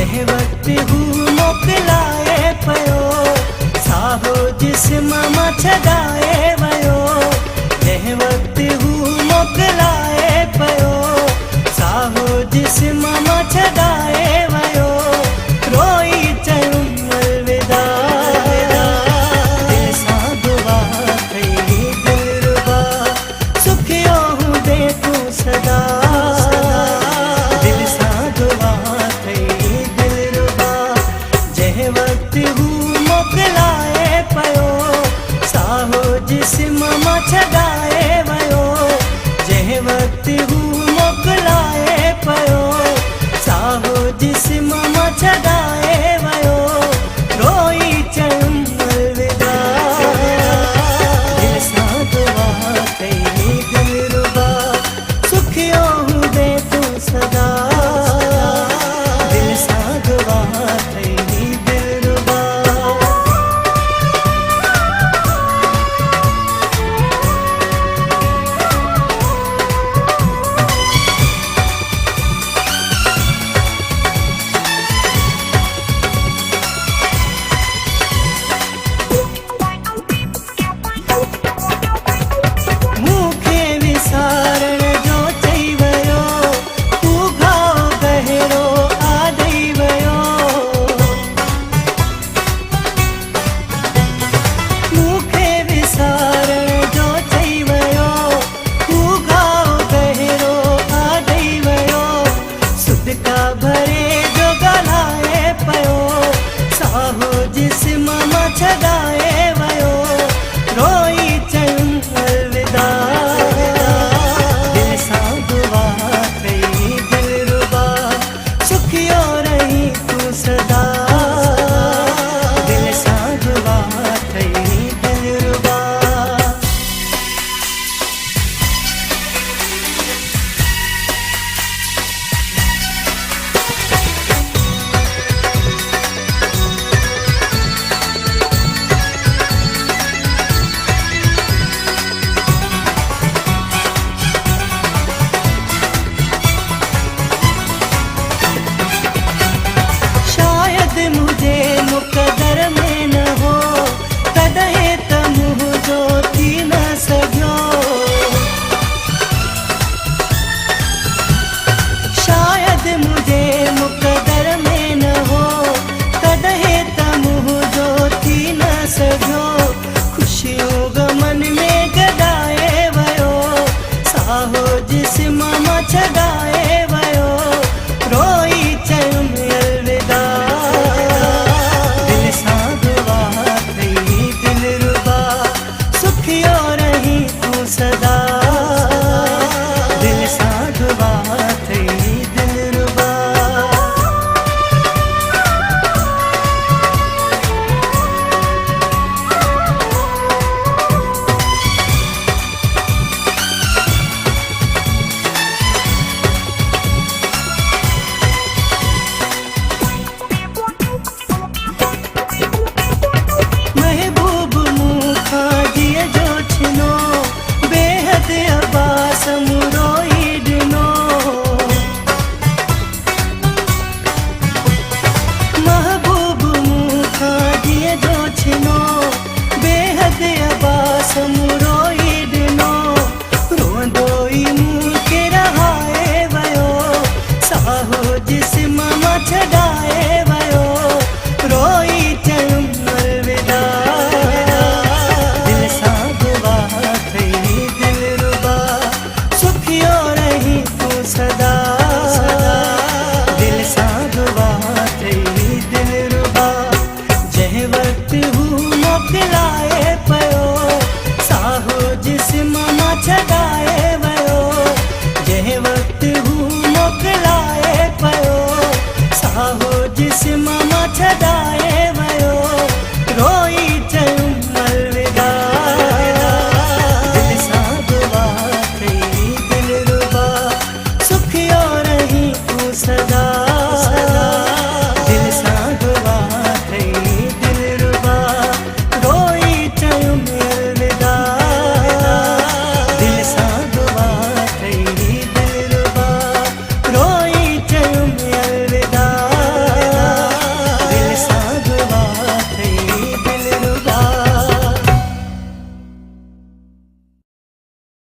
जह वक्त हूँ मोकलाए पयो साहो जिस्म मां छॾाए वयो। जह वक्त हूँ मोकलाए पयो साहो जिस्म मां छॾाए वयो। रोई चयुम अलविदा दिल सां दुआ कई दिलरुबा सुखियो हूंदे तूं सदा दिल सां दुआ कई दिलरुबा। जह वक्त हूँ मोकलाए पयो साहो जिस्म मां छॾाए वयो। जह वक्त हूँ मोकलाए पयो साहो जिस्म मां छॾाए वयो। रोई चयुम अलविदा दिल सां दुआ कई दिलरुबा सुखियो हूंदे तूं सदा दिल सां दुआ कई दिलरुबा। मूंखे विसारण जो चई वयो तूं घाव गहरो आॾई वयो। मूंखे विसारण जो चई वयो तूं घाव गहरो आॾई वयो। सुदिका भरे जो ॻाल्हाए पयो साहो जिस्म मां छॾाए वयो। रोई चयुम अलविदा दिल सां दुआ कई दिलरुबा सुखियो रही तूं सदा दिल सां दुआ कई दिलरुबा। शायद मुझे मुक़दर में न हो तॾहिं त मुंहिंजो थी न सघियो। शायद मुझे मुक़दर में न हो तॾहिं त मुंहिंजो थी न सघियो। ख़ुशियूं गमन में गॾाए वयो साहो जिस्म मां छॾाए वयो। रोई चयुम अलविदा दिल सां दुआ कई दिलरुबा सुखियो रही तूं सदा दिल सां दुआ कई दिलरुबा। महबूब मूंखां जीअ जो छिनो बेहद अब्बास मूं रोई ॾिनो। महबूब मूंखां जीअ जो छिनो बेहद अब्बास मूं रोई ॾिनो। रोंदो ई मूं खे रहाए वयो साहो जिस्म मां छॾाए वयो। रोई चयुम अलविदा दिल सां दुआ कई दिलरुबा सुखियो रही तूं सदा दिल सां दुआ कई दिलरुबा। जह वक्त हूँ मोकलाए पयो साहो जिस्म मां छॾाए वयो। जह वक्त हूँ मोकलाए पयो साहो जिस्म मां छॾाए